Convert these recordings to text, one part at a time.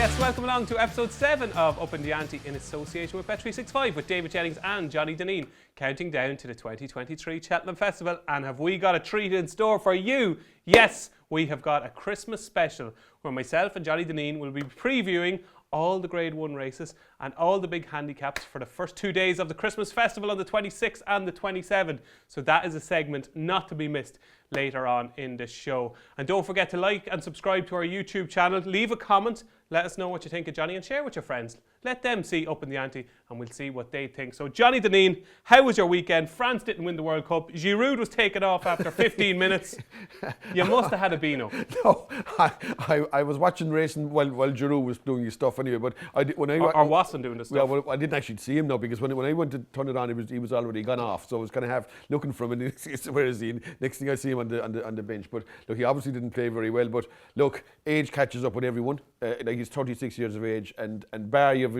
Yes, welcome along to episode 7 of Upping The Ante in association with Bet365 with David Jennings and Johnny Dineen, counting down to the 2023 Cheltenham Festival. And have we got a treat in store for you? Yes, we have got a Christmas special where myself and Johnny Dineen will be previewing all the Grade 1 races and all the big handicaps for the first 2 days of the Christmas Festival on the 26th and the 27th. So that is a segment not to be missed later on in the show. And don't forget to like and subscribe to our YouTube channel. Leave a comment. Let us know what you think of Johnny and share with your friends. Let them see Upping The Ante and we'll see what they think. So Johnny Dineen, how was your weekend? France didn't win the World Cup. Giroud was taken off after 15 minutes. You must have had a Beano. No, I was watching racing while Giroud was doing his stuff anyway. But or wasn't doing the stuff. Yeah, well, I didn't actually see him now because when I went to turn it on, he was already gone off. So I was kind of half looking for him. And where is he? Next thing I see him on the bench. But look, he obviously didn't play very well. But look, age catches up with everyone. Like he's 36 years of age, and bar you have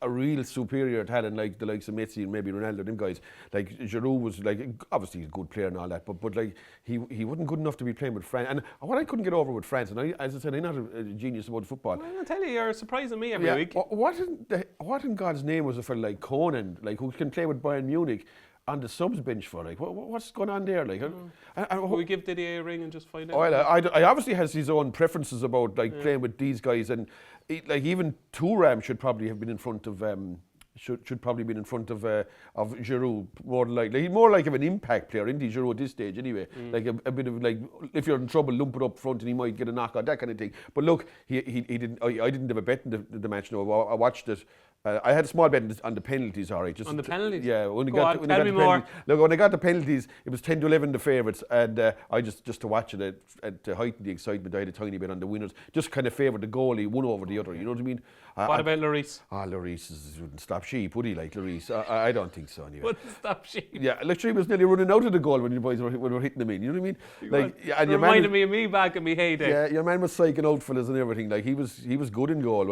a real superior talent like the likes of Messi and maybe Ronaldo, them guys. Like Giroud was like obviously a good player and all that, but like he wasn't good enough to be playing with France. And what I couldn't get over with France, and as I said, I'm not a genius about football. Well, I'll tell you, you're surprising me every week. What in God's name was a fella like Conan, like who can play with Bayern Munich on the subs bench for? Like what's going on there? Like, will we give Didier a ring and just find out? I obviously has his own preferences about like playing with these guys, and like even Thuram should probably have been in front of should probably been in front of Giroud more likely. More like of an impact player, isn't he, Giroud at this stage anyway? Like a bit of like if you're in trouble, lump it up front and he might get a knock out, that kind of thing. But look, he didn't. I didn't have a bet in the match. No, I watched it. I had a small bet on the penalties, all right. Just on the penalties? Yeah. Tell me more. Look, when I got the penalties, it was 10-11 the favourites, and I just to watch it to heighten the excitement, I had a tiny bit on the winners. Just kind of favoured the goalie one over the other. You know what I mean? What about Lloris? Lloris wouldn't stop sheep, would he? Like Lloris, I don't think so. Anyway. Wouldn't stop sheep. Yeah, like he was nearly running out of the goal when you boys were hitting him in. You know what I mean? Like, and your reminded me of me back in my heyday. Yeah, your man was psyching out fellas and everything. Like he was good in goal.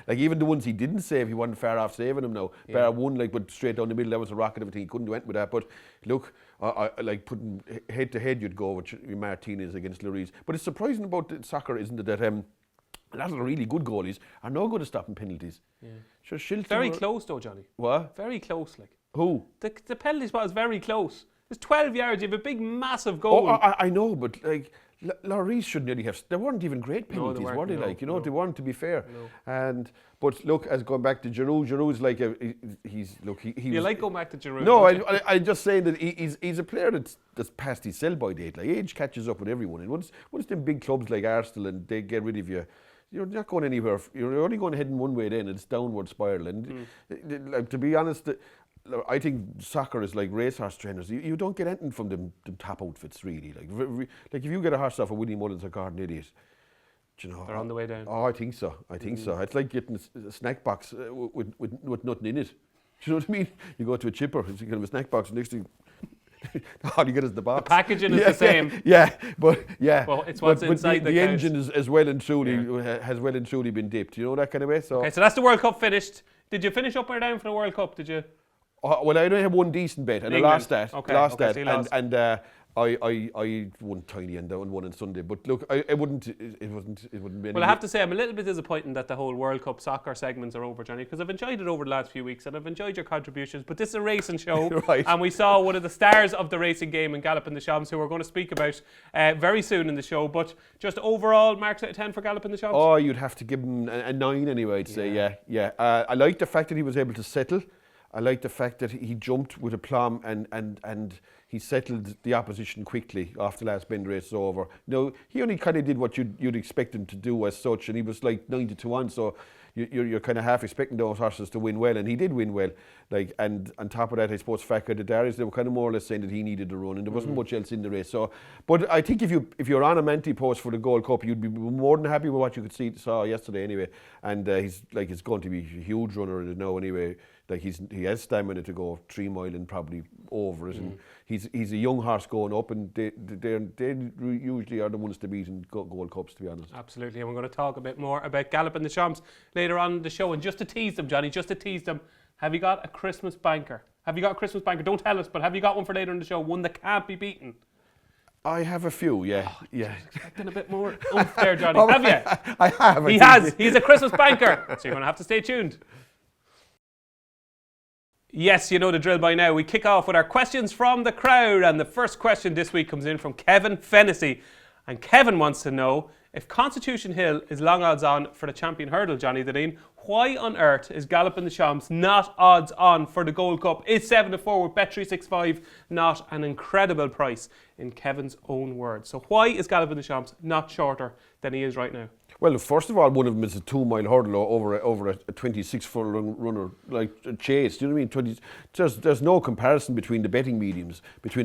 Like even the ones he didn't save, he wasn't far off saving them. Now, bar one, like, but straight down the middle, that was a rocket. Everything he couldn't do anything with that. But look, I like putting head to head, you'd go with Martinez against Lloris. But it's surprising about soccer, isn't it, that a lot of the really good goalies are no good at stopping penalties. Yeah. Sure, very close though, Johnny. What? Very close, like. Who? The penalty spot is very close. It's 12 yards. You have a big, massive goal. Oh, I know, but like. Lloris should nearly have. They weren't even great penalties, were they? Like, you know, they weren't, to be fair. No. But look, as going back to Giroud, Giroud's like You like going back to Giroud? No, I'm just saying that he's a player that's past his sell-by date. Like age catches up with everyone, and once them big clubs like Arsenal and they get rid of you, you're not going anywhere. You're only going heading one way. Then it's downward spiral. And like, to be honest. I think soccer is like racehorse trainers. You don't get anything from them top outfits, really. Like if you get a horse off of Willie Mullins or Gordon Idiot, you know, they're on the way down. Oh, I think so. It's like getting a snack box with nothing in it. Do you know what I mean? You go to a chipper, it's kind of a snack box, and next thing, all you get is the box. The packaging is the same. Yeah, but yeah. Well, it's what's inside the engine is has well and truly been dipped. You know, that kind of way. So. Okay, so that's the World Cup finished. Did you finish up or down for the World Cup? Did you? Well, I only had one decent bet, and England. I lost that. So and I won tiny and won on Sunday. But look, it wouldn't be. Well, I have to say, I'm a little bit disappointed that the whole World Cup soccer segments are over, Johnny, because I've enjoyed it over the last few weeks, and I've enjoyed your contributions. But this is a racing show, right. And we saw one of the stars of the racing game in Galloping the Champs, who we're going to speak about very soon in the show. But just overall, marks out of 10 for Galloping the Champs. Oh, you'd have to give him a 9 anyway. I'd say, yeah. I like the fact that he was able to settle. I like the fact that he jumped with aplomb and he settled the opposition quickly after the last bend race over. No, he only kind of did what you'd expect him to do as such, and he was like 90-1, so you're kind of half expecting those horses to win well, and he did win well. Like, and on top of that, I suppose Fakir the Darius, they were kind of more or less saying that he needed to run, and there wasn't much else in the race. So, but I think if you're on a Ante-Post for the Gold Cup, you'd be more than happy with what you saw yesterday anyway. And he's going to be a huge runner now anyway. Like he has stamina to go 3 mile and probably over it, and he's a young horse going up, and they usually are the ones to beat in Gold Cups, to be honest. Absolutely, and we're going to talk a bit more about Galloping the Champs later on in the show. And just to tease them, Johnny, have you got a Christmas banker? Don't tell us, but have you got one for later in the show? One that can't be beaten? I have a few, yeah. Expecting a bit more oomph there, Johnny. Have you? I have. He has. He's a Christmas banker. So you're going to have to stay tuned. Yes, you know the drill by now. We kick off with our questions from the crowd. And the first question this week comes in from Kevin Fennessy. And Kevin wants to know, if Constitution Hill is long odds on for the champion hurdle, Johnny Dineen, why on earth is Galloping the Champs not odds on for the Gold Cup? Is 7-4 with Bet365 not an incredible price, in Kevin's own words? So why is Galloping the Champs not shorter than he is right now? Well, first of all, one of them is a 2-mile hurdle over a 26-foot runner, like a chase. Do you know what I mean? There's no comparison between the betting mediums. If you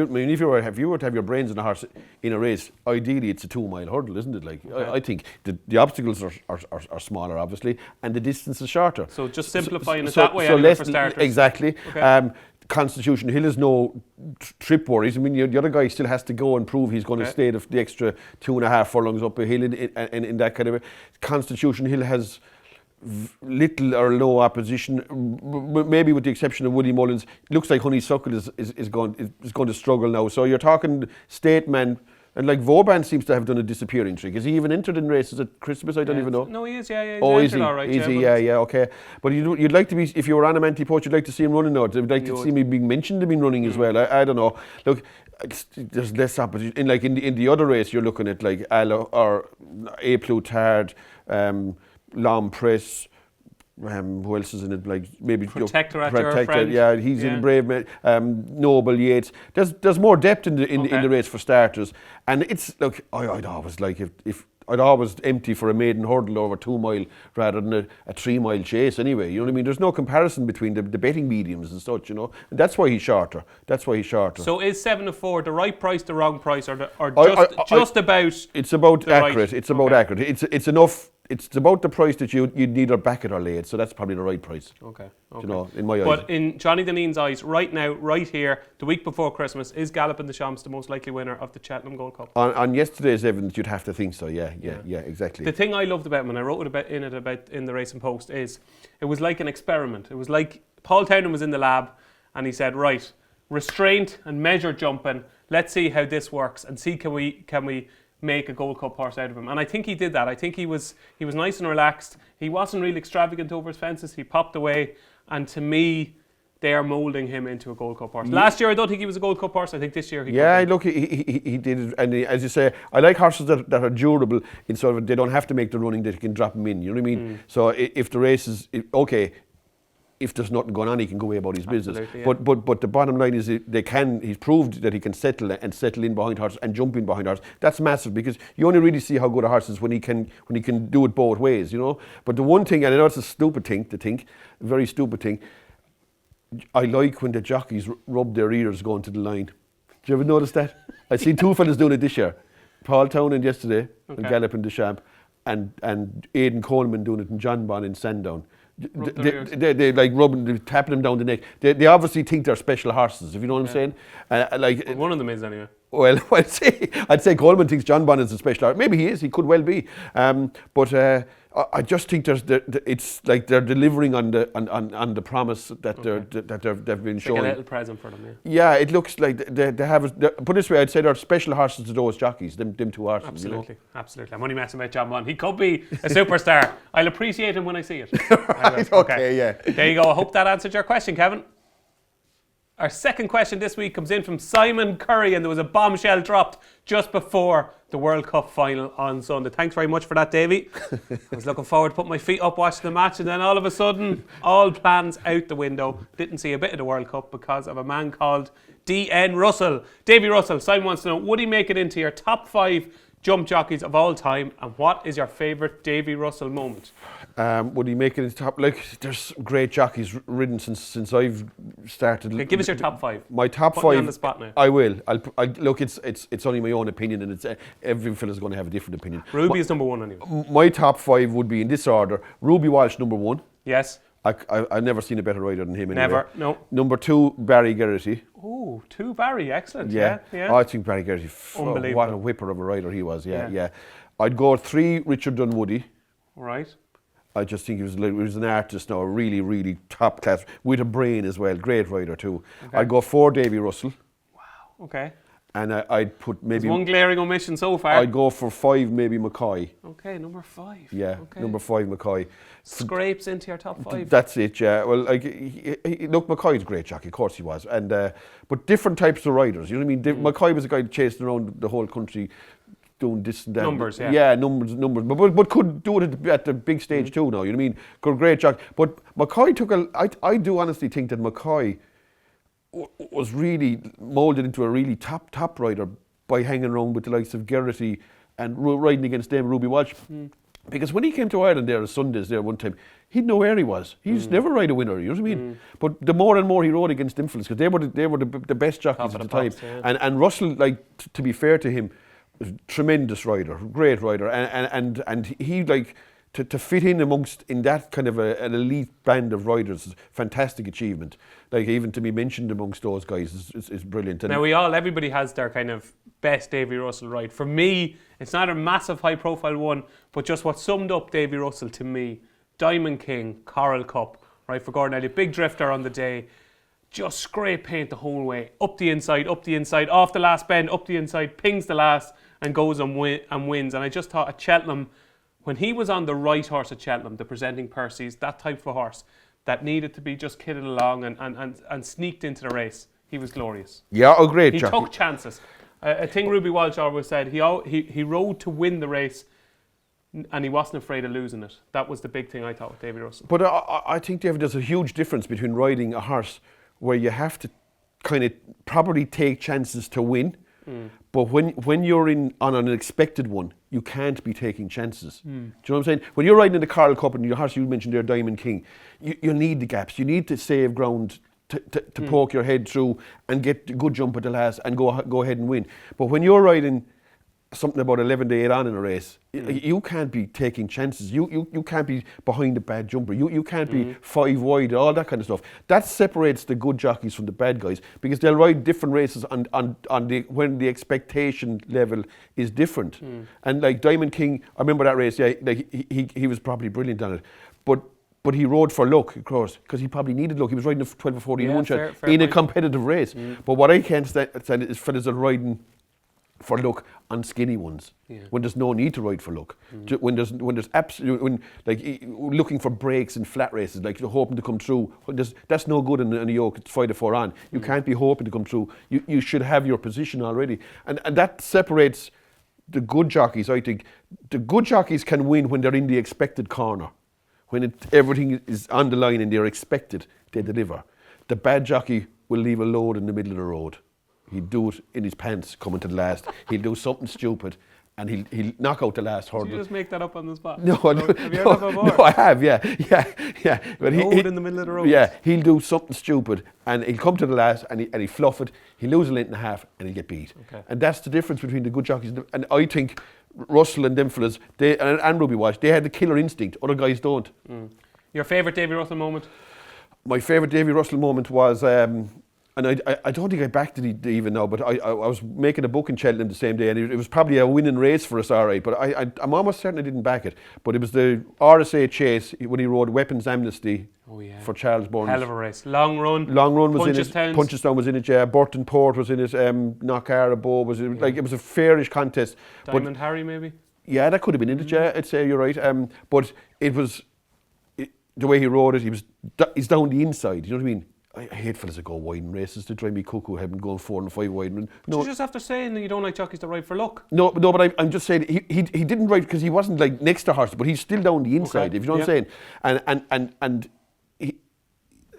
were to have your brains in a horse in a race, ideally it's a 2-mile hurdle, isn't it? Like okay. I think the obstacles are smaller, obviously, and the distance is shorter. So just simplifying it that way, for starters. Exactly. Okay. Constitution Hill is no trip worries. I mean, the other guy still has to go and prove he's going to stay the extra 2.5 furlongs up a hill in that kind of a. Constitution Hill has little or no opposition, maybe with the exception of Woody Mullins. It looks like Honeysuckle is going to struggle now. So you're talking Stateman. And like Vauban seems to have done a disappearing trick. Is he even entered in races at Christmas? I don't even know. No, he is, yeah. Is he? All right, okay. But you'd like to be, if you were on a Ante-Post, you'd like to see him running now. You'd like to see me being mentioned him running as well. I don't know. Look, there's less opposition. In the other race, you're looking at like or A Plutard, Long Press. Who else is in it? Like maybe Protector at your friend. Yeah, he's in Brave. Noble Yates. There's more depth in the race for starters, and it's look. I'd always like if I'd always empty for a maiden hurdle over 2 mile rather than a 3 mile chase. Anyway, you know what I mean. There's no comparison between the betting mediums and such, you know. And that's why he's shorter. So is 7-4 the right price, the wrong price, or just about? It's about accurate. Right. It's about accurate. It's enough. It's about the price that you'd neither back it or lay it, so that's probably the right price. Okay. You know, in my eyes. But in Johnny Dineen's eyes, right now, right here, the week before Christmas, is Galloping the Champs the most likely winner of the Cheltenham Gold Cup? On yesterday's evidence, you'd have to think so. Yeah, exactly. The thing I loved about him, and I wrote about in the Racing Post, is it was like an experiment. It was like Paul Townend was in the lab, and he said, right, restraint and measure jumping. Let's see how this works, and see can we make a Gold Cup horse out of him. And I think he did that. I think he was nice and relaxed. He wasn't really extravagant over his fences. He popped away. And to me, they are moulding him into a Gold Cup horse. Last year, I don't think he was a Gold Cup horse. I think this year he could be. Look, he did it. And as you say, I like horses that are durable in sort of, they don't have to make the running, that you can drop them in. You know what I mean? So if the race is, if there's nothing going on, he can go away about his business. Yeah. But the bottom line is he's proved that he can settle in behind horses and jump in behind horses. That's massive, because you only really see how good a horse is when he can do it both ways, you know. But the one thing, and I know it's a stupid thing to think, a very stupid thing, I like when the jockeys rub their ears going to the line. Did you ever notice that? I've seen 2 fellas doing it this year. Paul Townend yesterday, and Galloping the Champ, and Aidan Coleman doing it in John Bon in Sandown. They like tapping them down the neck. They obviously think they're special horses, if you know what I'm saying. Well, one of them is anyway. Well, I'd say Coleman thinks John Bon is a special horse. Maybe he is. He could well be. But I just think it's like they're delivering on the promise that they've been showing. Like a little present for them. Yeah, it looks like they have. Put it this way, I'd say they're special horses to those jockeys. Them 2 horses. Absolutely, absolutely. I'm only messing about John Bon. He could be a superstar. I'll appreciate him when I see it. Right, okay, yeah. There you go. I hope that answered your question, Kevin. Our second question this week comes in from Simon Curry, and there was a bombshell dropped just before the World Cup final on Sunday. Thanks very much for that, Davey. I was looking forward to putting my feet up watching the match, and then all of a sudden, all plans out the window. Didn't see a bit of the World Cup because of a man called D.N. Russell. Davey Russell, Simon wants to know, would he make it into your top 5 jump jockeys of all time, and what is your favourite Davey Russell moment? Would he make it into top? Like, there's great jockeys ridden since I've started. Okay, give us your top 5. My top Put 5. Me on the spot now. I will. Look. It's only my own opinion, and it's every fella's going to have a different opinion. Ruby is number 1 anyway. My top 5 would be in this order: Ruby Walsh, number 1. Yes. I've never seen a better rider than him. Anyway. Never. No. Number 2, Barry Geraghty. Oh, 2 Barry, excellent. Yeah. Yeah. I think Barry Geraghty. Unbelievable. What a whipper of a rider he was. Yeah. I'd go 3, Richard Dunwoody. Right. I just think he was an artist now, a really, really top class, with a brain as well. Great rider too. Okay. I'd go 4, Davy Russell. Wow. Okay. And I'd put maybe... There's one glaring omission so far. I'd go for 5, maybe McCoy. Okay, number 5. Yeah, okay. number 5 McCoy. Scrapes into your top 5. That's it, yeah. Well, like, look, McCoy's a great jockey, of course he was. And but different types of riders, you know what I mean? McCoy was a guy chasing around the whole country, doing this and that. Numbers, yeah. Yeah, numbers. But could do it at the big stage too now, you know what I mean? Great jockey. But McCoy took I do honestly think that McCoy was really moulded into a really top rider by hanging around with the likes of Geraghty and riding against them, Ruby Walsh. Because when he came to Ireland there on Sundays there one time, he'd know where he was. He just never ride a winner, you know what I mean? But the more and more he rode against influence, because they were the best jockeys at the time. Yeah. And Russell, like, to be fair to him, was a tremendous rider, great rider. And he, like, to fit in that kind of an elite band of riders is a fantastic achievement. Like, even to be mentioned amongst those guys is brilliant. And now everybody has their kind of best Davy Russell ride. For me, it's not a massive high profile one, but just what summed up Davy Russell to me, Diamond King, Coral Cup, right, for Gordon Elliott, big drifter on the day, just scrape paint the whole way, up the inside, off the last bend, up the inside, pings the last and goes and wins. And I just thought at Cheltenham, when he was on the right horse at Cheltenham, the presenting Percy's, that type of a horse that needed to be just kidded along and sneaked into the race, he was glorious. yeah, a great He jockey. took chances. A thing Ruby Walsh always said, he rode to win the race and he wasn't afraid of losing it. That was the big thing I thought with Davy Russell. But I think, David, there's a huge difference between riding a horse where you have to kind of probably take chances to win, but when you're on an expected one, you can't be taking chances. Do you know what I'm saying? When you're riding in the Coral Cup and your horse you mentioned there, Diamond King, you need the gaps. You need to save ground to poke your head through and get a good jump at the last and go ahead and win. But when you're riding something about 11 to 8 on in a race, you can't be taking chances. You can't be behind a bad jumper. You can't be 5 wide, all that kind of stuff. That separates the good jockeys from the bad guys, because they'll ride different races on when the expectation level is different. And like Diamond King, I remember that race, yeah, like he was probably brilliant on it. But he rode for luck, of course, because he probably needed luck. He was riding a 12 or 14 one shot in a competitive race. But what I can't stand is fellas that are riding for luck on skinny ones, when there's no need to ride for luck. When there's absolute, looking for breaks in flat races, like you're hoping to come through. That's no good in a yoke. It's 5 to 4 on. You can't be hoping to come through. You should have your position already, and that separates the good jockeys. I think the good jockeys can win when they're in the expected corner, when everything is on the line and they're expected, they deliver. The bad jockey will leave a load in the middle of the road. He'd do it in his pants coming to the last. He'll do something stupid and he'll knock out the last hurdle. Did you just make that up on the spot? No, Have you heard that before? no, I have, yeah. But Load in the middle of the road. Yeah, he'll do something stupid and he'll come to the last and he'll fluff it. He'll lose a length and a half and he'll get beat. Okay. And that's the difference between the good jockeys. And I think Russell and them fellas, and Ruby Walsh, they had the killer instinct. Other guys don't. Your favourite Davy Russell moment? My favourite Davy Russell moment was... and I don't think I backed it even now, but I was making a book in Cheltenham the same day, and it was probably a winning race for us, all right, but I'm almost certain I didn't back it. But it was the RSA chase when he rode Weapons Amnesty for Charles Burns. Hell of a race. Long run Was in it. Punchestown was in it, yeah. Burton Port was in it. Knockara Bow was in it. Like, it was a fairish contest. Diamond Harry, maybe? Yeah, that could have been in it, yeah, I'd say you're right. But it was... the way he rode it, he's down the inside, you know what I mean? I hate fellas that go wide in races. They drive me cuckoo. I have been going 4 and 5 wide. No, you just after saying that you don't like jockeys that ride for luck. No, but I'm just saying he didn't ride because he wasn't like next to horse, but he's still down the inside. Okay. If you know what I'm saying, and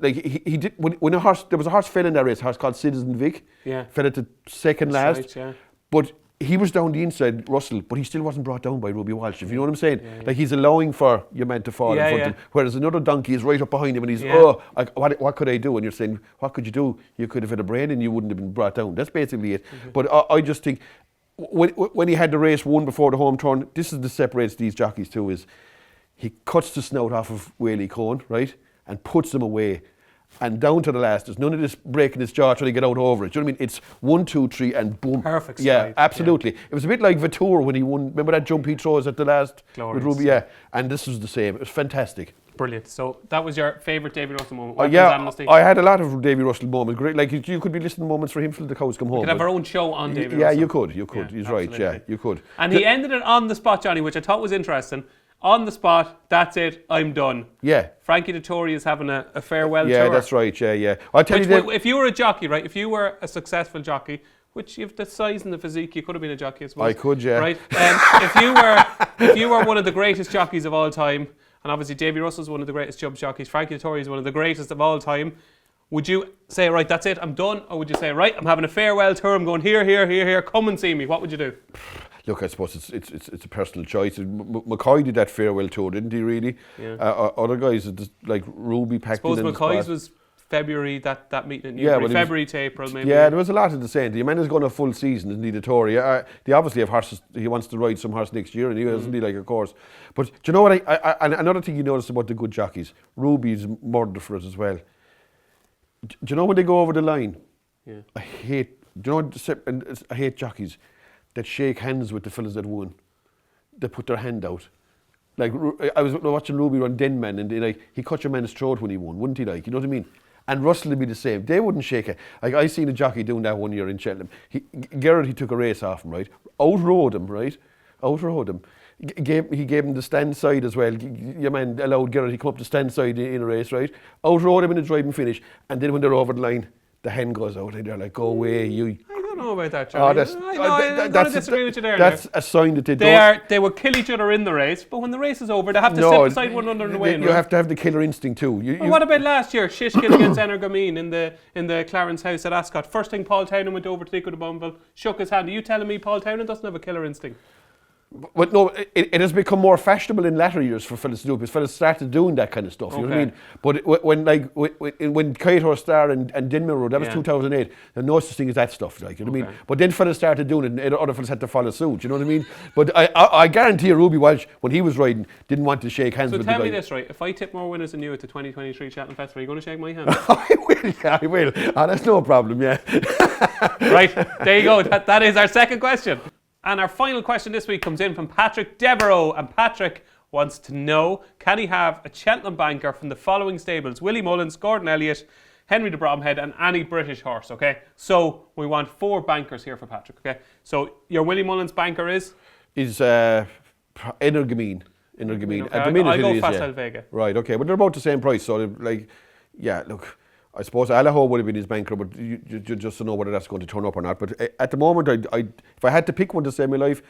he did when there was a horse fell in that race. A horse called Citizen Vic. Yeah, fell at the second last. Right, yeah. But he was down the inside, Russell, but he still wasn't brought down by Ruby Walsh, if you know what I'm saying. Yeah, yeah. Like, he's allowing for your man to fall in front of him, whereas another donkey is right up behind him and he's, what could I do? And you're saying, what could you do? You could have had a brain and you wouldn't have been brought down. That's basically it. But I just think, when he had the race won before the home turn, this is the separates these jockeys too, is he cuts the snout off of Whaley Cohen, right, and puts him away. and down to the last. There's none of this breaking his jaw trying to get out over it. Do you know what I mean? It's 1, 2, 3, and boom. Perfect Yeah, stride, absolutely. It was a bit like Vittour when he won. Remember that jump he throws at the last Glorious. with Ruby? Yeah, and this was the same. It was fantastic. Brilliant. So that was your favourite Davy Russell moment. Yeah, Weapons amnesty. I had a lot of Davy Russell moments. Great, like you could be listening to moments for him till the cows come home. We could have our own show on Davy Yeah, Russell. you could. Yeah, He's right. Yeah, absolutely. you could. And he ended it on the spot, Johnny, which I thought was interesting. On the spot, that's it, I'm done. Yeah. Frankie Dettori is having a farewell Yeah, tour. that's right. Yeah. I'll tell you that. If you were a jockey, right, if you were a successful jockey, which you have the size and the physique, you could have been a jockey, I suppose. I could, yeah. Right? If you were one of the greatest jockeys of all time, and obviously Davy Russell's one of the greatest jump jockeys, Frankie Dettori is one of the greatest of all time, would you say, right, that's it, I'm done? Or would you say, right, I'm having a farewell tour, I'm going here, come and see me? What would you do? Look, I suppose it's a personal choice. McCoy did that farewell tour, didn't he? Really? Yeah. Other guys, like Ruby, packed in. I suppose McCoy's was February, that meeting in Newbury, February to April, maybe. Yeah, there was a lot of the same. The man is going a full season, isn't he, the Tory? They obviously have horses. He wants to ride some horse next year, and he isn't he, like, of course. But do you know what? And another thing you notice about the good jockeys, Ruby's murder for us as well. Do you know when they go over the line? Yeah. I hate jockeys that shake hands with the fellas that won. They put their hand out. Like, I was watching Ruby run Denman, and he cut your man's throat when he won, wouldn't he? Like, you know what I mean? And Russell would be the same. They wouldn't shake it. Like, I seen a jockey doing that one year in Cheltenham. Gerard took a race off him, right? Outrode him. He gave him the stand side as well. Your man allowed Gerard to come up the stand side in a race, right? Outrode him in a driving finish. And then when they're over the line, the hand goes out, and they're like, go away, you. I don't know about that, Johnny. I'm going to disagree with you there. That's a sign that they will kill each other in the race, but when the race is over, they have to step beside one another in the way. You have to have the killer instinct too. What about last year? Shishkin against Energamine in the Clarence House at Ascot. First thing, Paul Townend went over to Nico de Bonville, shook his hand. Are you telling me Paul Townend doesn't have a killer instinct? But no, it has become more fashionable in latter years for fellas to do it, because fellas started doing that kind of stuff. You know what I mean? But when Kaito Star and Dinmore Road, that was 2008. There's no such thing as that stuff. Like, you know what I mean? But then fellas started doing it, and other fellas had to follow suit. You know what I mean? But I guarantee you, Ruby Walsh, when he was riding, didn't want to shake hands with the guy. So tell me this, right? If I tip more winners than you at the 2023 Cheltenham Festival, are you going to shake my hand? I will. Oh, that's no problem. Yeah. Right. There you go. That is our second question. And our final question this week comes in from Patrick Devereaux. And Patrick wants to know, can he have a Cheltenham banker from the following stables? Willie Mullins, Gordon Elliott, Henry de Bromhead, and any British horse, okay? So we want 4 bankers here for Patrick, okay? So your Willie Mullins banker is? Is Energamine. Okay, At the minute, I'll go it is, Facile Vega. Right, okay. But they're about the same price, so like, yeah, look, I suppose Allaho would have been his banker, but you just don't know whether that's going to turn up or not. But at the moment, if I had to pick one to save my life,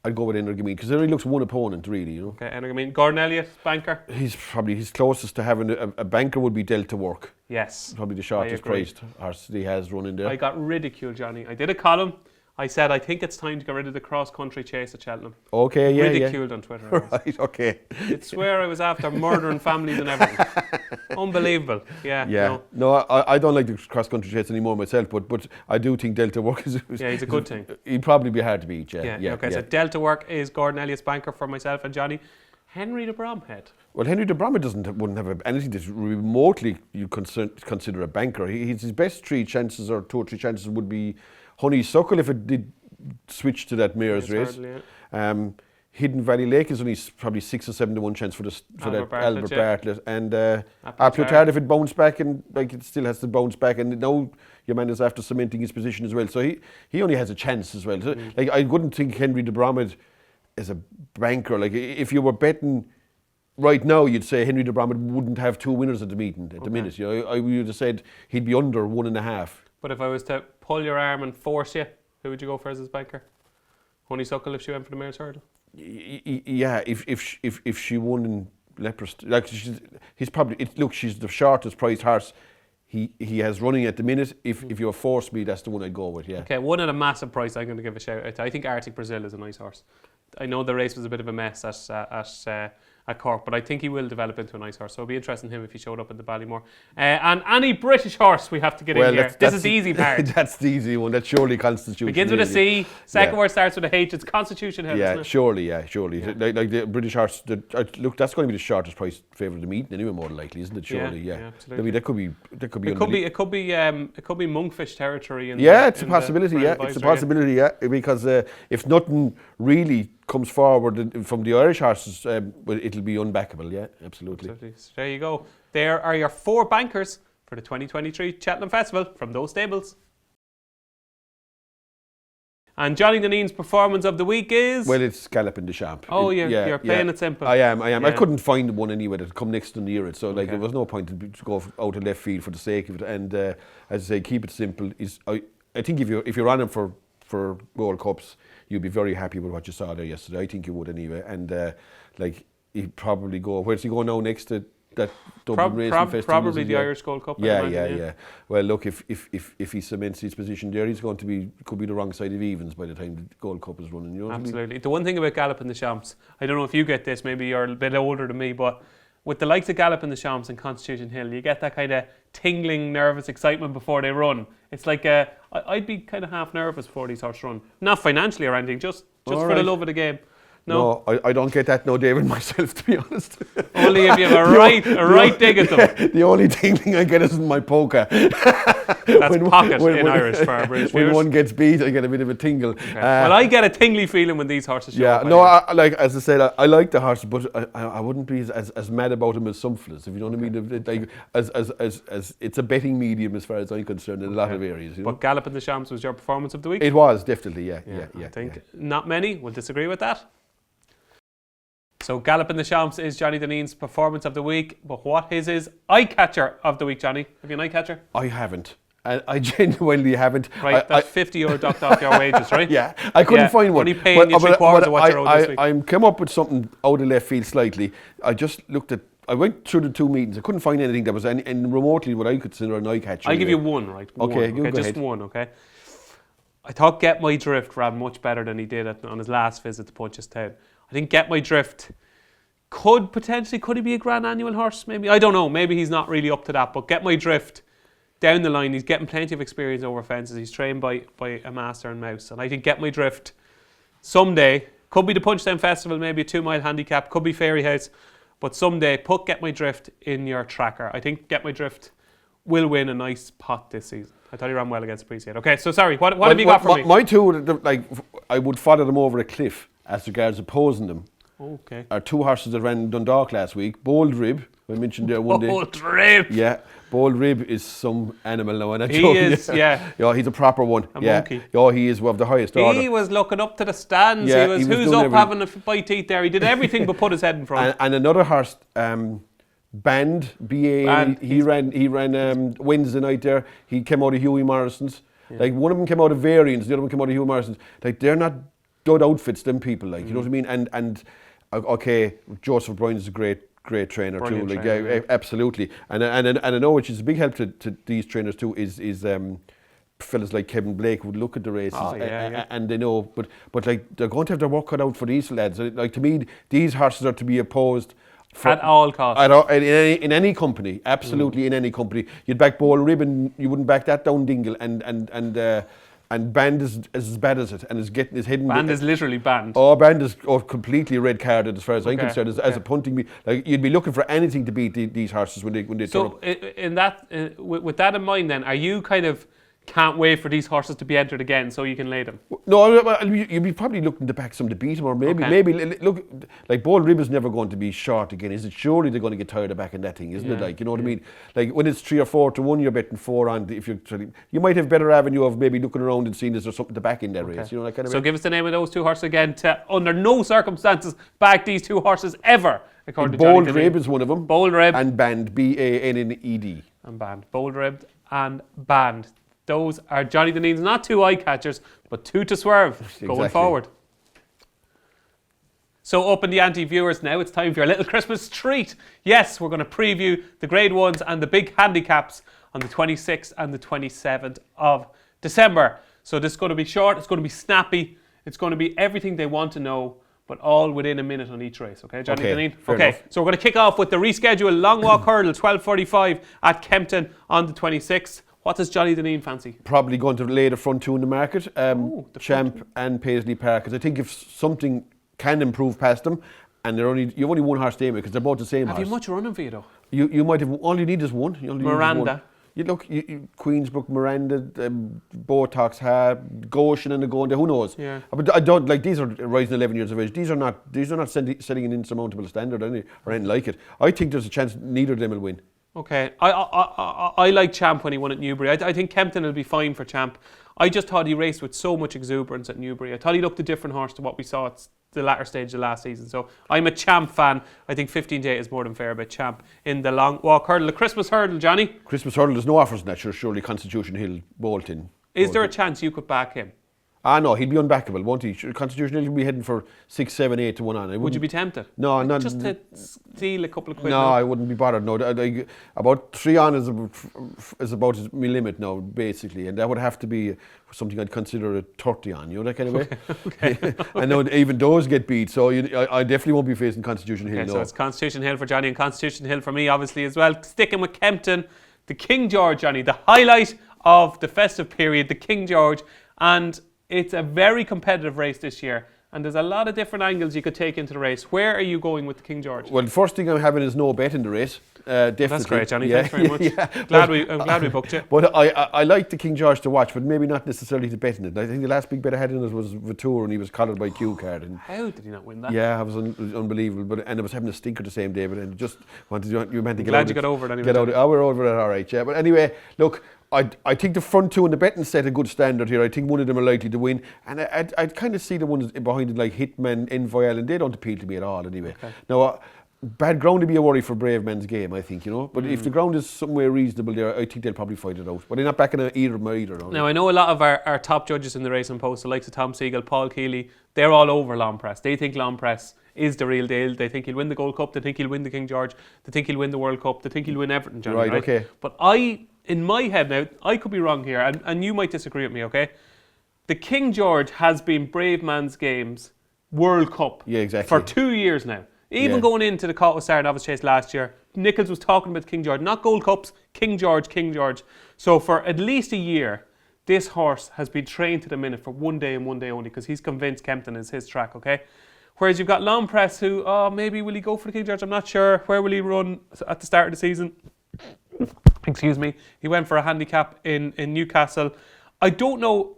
I'd go with Energamine, because there only looks one opponent, really, you know. Okay, Energamine. Gordon Elliott, banker? He's probably his closest to having a banker would be Delta Work. Yes. Probably the shortest priced horse he has running there. I got ridiculed, Johnny. I did a column. I said, I think it's time to get rid of the cross-country chase at Cheltenham. Okay, yeah, ridiculed on Twitter. Right, okay. I'd swear I was after murdering families and everything. Unbelievable. Yeah. No, I don't like the cross-country chase anymore myself, but I do think Delta Work is... Yeah, he's a good thing. He'd probably be hard to beat, Okay, so Delta Work is Gordon Elliott's banker for myself and Johnny. Henry de Bromhead. Well, Henry de Bromhead wouldn't have anything that remotely you consider a banker. His best 3 chances or 2 or 3 chances would be Honeysuckle if it did switch to that mare's race. Hidden Valley Lake is only probably 6 or 7 to 1 chance for that Albert Bartlett, and Plutard if it bounced back, and like it still has to bounce back, and now your man is after cementing his position as well, so he only has a chance as well. So, like, I wouldn't think Henry de Bromhead is a banker. Like, if you were betting right now, you'd say Henry de Bromhead wouldn't have 2 winners at the meeting at the minute. You know, I would have said he'd be under 1.5. But if I was to pull your arm and force you, who would you go for as his banker? Honeysuckle if she went for the mare's hurdle? Yeah, if she won in Leprosy, like he's probably she's the shortest priced horse he has running at the minute. If you force me, that's the one I'd go with. Yeah. Okay, one at a massive price. I'm going to give a shout out to. I think Arctic Brazil is a nice horse. I know the race was a bit of a mess at at Cork, but I think he will develop into a nice horse. So it'll be interesting him if he showed up at the Ballymore. And any British horse we have to get in here. This is the easy part. That's the easy one. That's surely Constitution. Begins with a C, second word starts with a H. It's Constitution Hill, isn't it? Surely. Like the British horse, look, that's going to be the shortest price favourite of the meeting anyway, more than likely, isn't it? Surely, yeah. Absolutely. I mean, that could be. It could be monkfish territory. It's a possibility. It's a possibility. Because if nothing really comes forward from the Irish horses, it'll be unbackable. Yeah, absolutely. So there you go. There are your 4 bankers for the 2023 Cheltenham Festival from those stables. And Johnny Dineen's performance of the week is? Well, it's Galloping the Champ. Oh, you're playing it simple. I am. Yeah. I couldn't find one anywhere that come next to near it. So there was no point to go out of left field for the sake of it. And as I say, keep it simple. I think if you're on him for World Cups, you'll be very happy with what you saw there yesterday. I think you would anyway. And he'd probably go. Where's he going now next to that Dublin Racing Festival? Probably the Irish Gold Cup. Yeah. Well, look, if he cements his position there, he's going to could be the wrong side of evens by the time the Gold Cup is running. You know Absolutely. The one thing about Galloping the Champs, I don't know if you get this. Maybe you're a bit older than me, but with the likes of Galloping the Champs and Constitution Hill, you get that kind of tingling, nervous excitement before they run. It's like I'd be kind of half nervous before these horses run, not financially or anything, just for the love of the game. No, I don't get that now, David, myself, to be honest. Only if you have a right dig at them. The only thing I get is in my poker. That's pocket in Irish for our British viewers. When one gets beat, I get a bit of a tingle. Okay. Well, I get a tingly feeling when these horses show up. As I said, I like the horses, but I wouldn't be as mad about them as some fellas, if you know what I mean. As it's a betting medium as far as I'm concerned in a lot of areas. You know? But Galloping the Champs was your performance of the week? It was, definitely, yeah. I think not many will disagree with that. So Galloping the Champs is Johnny Dineen's performance of the week, but what is his Eyecatcher of the week, Johnny? Have you an Eyecatcher? I haven't. I genuinely haven't. Right, that's €50 docked off your wages, right? Yeah, I couldn't find one. Only paying you 3/4 of what you owed this week. I came up with something out of left field slightly. I went through the 2 meetings. I couldn't find anything that was any remotely what I could consider an Eyecatcher. I'll give you one, right? Okay, go just ahead. One, okay? I thought Get My Drift ran much better than he did on his last visit to Punchestown. I think Get My Drift could he be a Grand Annual horse? Maybe, I don't know. Maybe he's not really up to that. But Get My Drift down the line, he's getting plenty of experience over fences. He's trained by a master and mouse, and I think Get My Drift someday could be the Punchestown Festival, maybe a 2 mile handicap, could be Fairy House, but someday put Get My Drift in your tracker. I think Get My Drift will win a nice pot this season. I thought he ran well against Appreciate. Okay, so sorry, what have you got for me? My two, I would follow them over a cliff as regards opposing them. Okay. Our 2 horses that ran Dundalk last week, Bold Rib, I mentioned there one day. Bold Rib! Yeah, Bold Rib is some animal now. And he is, yeah. Yeah, he's a proper one. Monkey. Yeah, he is of the highest order. He was looking up to the stands. Yeah, he was who's up having a bite to eat there. He did everything but put his head in front. And another horse, Band, B-A-N, he ran Wednesday night there. He came out of Hughie Morrison's. Yeah. Like, one of them came out of Variants, the other one came out of Hughie Morrison's. Like, they're not dud outfits, them people, like, you know what I mean? And okay, Joseph Bryan is a great trainer. Brilliant too. Like, trainer, yeah, absolutely. And I know which is a big help to these trainers too is fellas like Kevin Blake would look at the races and they know, but like they're going to have their work cut out for these lads. Like, to me, these horses are to be opposed. At all costs. In any company, absolutely in any company. You'd back Bold Rib and you wouldn't back that down Dingle and Band is as bad as it and is getting his head. Band is literally banned. Oh, Band is completely red carded as far as I'm concerned as a punting me. Like, you'd be looking for anything to beat these horses when they turn up. So with that in mind, then, are you kind of can't wait for these horses to be entered again so you can lay them? No, you'd be probably looking to back some to beat them, or maybe look, like Bold Rib is never going to be short again, is it? Surely they're going to get tired of backing that thing, isn't it? Like, you know what I mean? Like, when it's 3 or 4 to 1, you're betting 4 on. If you might have better avenue of maybe looking around and seeing is there something to back in that race. You know, that kind of. So give us the name of those 2 horses again. To under no circumstances back these 2 horses ever. According to Bold Johnny Rib is one of them. Bold Rib and Band, B-A-N-N-E-D. And Band. Bold Rib and Band. Those are Johnny Dineen's not 2 eye catchers, but 2 to swerve going forward. So, Upping the Ante viewers, now it's time for your little Christmas treat. Yes, we're going to preview the Grade 1s and the big handicaps on the 26th and the 27th of December. So this is going to be short, it's going to be snappy, it's going to be everything they want to know but all within a minute on each race. Okay, Johnny Dineen? Fair Okay, enough. so we're going to kick off with the rescheduled long walk hurdle, 12:45 at Kempton on the 26th. What does Johnny Dineen fancy? Probably going to lay the front two in the market, The Champ and Paisley Park, because I think if something can improve past them, and you've only one horse staying because they're both the same Have horse. you much running for you though? You might have, all you need is one. You only need is Miranda. one. You look, Queensbrook, Miranda, Botox, Goshen and the going there, who knows? Yeah. But I don't, like, these are rising 11 years of age. These are not setting an insurmountable standard or anything like it. I think there's a chance neither of them will win. Okay, I like Champ when he won at Newbury. I think Kempton will be fine for Champ. I just thought he raced with so much exuberance at Newbury. I thought he looked a different horse to what we saw at the latter stage of last season. So I'm a Champ fan. I think 15-8 is more than fair about Champ in the long walk hurdle. The Christmas hurdle, Johnny? Christmas hurdle, there's no offers in that, surely Constitution Hill, Bolton. Is there a chance you could back him? No, he'll be unbackable, won't he? Constitution Hill will be heading for 6, 7, 8 to 1 on. Would you be tempted? No, not just to steal a couple of quid. No, I wouldn't be bothered. No, about 3 on is about my limit now, basically, and that would have to be something I'd consider a 30 on. You know, that kind of way. Okay. I know even those get beat, so I definitely won't be facing Constitution Hill. Okay, no. so it's Constitution Hill for Johnny and Constitution Hill for me, obviously as well. Sticking with Kempton, the King George, Johnny, the highlight of the festive period, the King George, and it's a very competitive race this year, and there's a lot of different angles you could take into the race. Where are you going with the King George? Well, the first thing I'm having is no bet in the race. Definitely. That's great, Johnny. Yeah, Thanks very much. yeah. I'm glad we booked you. But I like the King George to watch, but maybe not necessarily to bet in it. I think the last big bet I had in it was Vatour, and he was collared by Q card. And how did he not win that? yeah, it was unbelievable. And I was having a stinker the same day, but I just wanted you meant to get glad out. you got over it anyway. Get out. We're over it, all right. Yeah, but anyway, look. I think the front two in the betting set a good standard here. I think one of them are likely to win. And I'd kind of see the ones behind it like Hitman, Envoyal, and they don't appeal to me at all anyway. Okay. Now, bad ground to be a worry for Brave Man's Game, I think, you know. But if the ground is somewhere reasonable there, I think they'll probably fight it out. But they're not backing either of them either. No. Now, I know a lot of our top judges in the Racing Post, the likes of Tom Siegel, Paul Keeley, they're all over Long Press. They think Long Press is the real deal. They think he'll win the Gold Cup. They think he'll win the King George. They think he'll win the World Cup. They think he'll win everything, Johnny, Right, okay. But in my head now, I could be wrong here, and you might disagree with me, okay? The King George has been Brave Man's Game's World Cup for 2 years now. Even going into the Caught with Star Novice Chase last year, Nichols was talking about the King George, not Gold Cups, King George, King George. So for at least a year, this horse has been trained to the minute for one day and one day only, because he's convinced Kempton is his track, okay? Whereas you've got Long Press who, maybe will he go for the King George? I'm not sure. Where will he run at the start of the season? Excuse me. He went for a handicap in Newcastle. I don't know.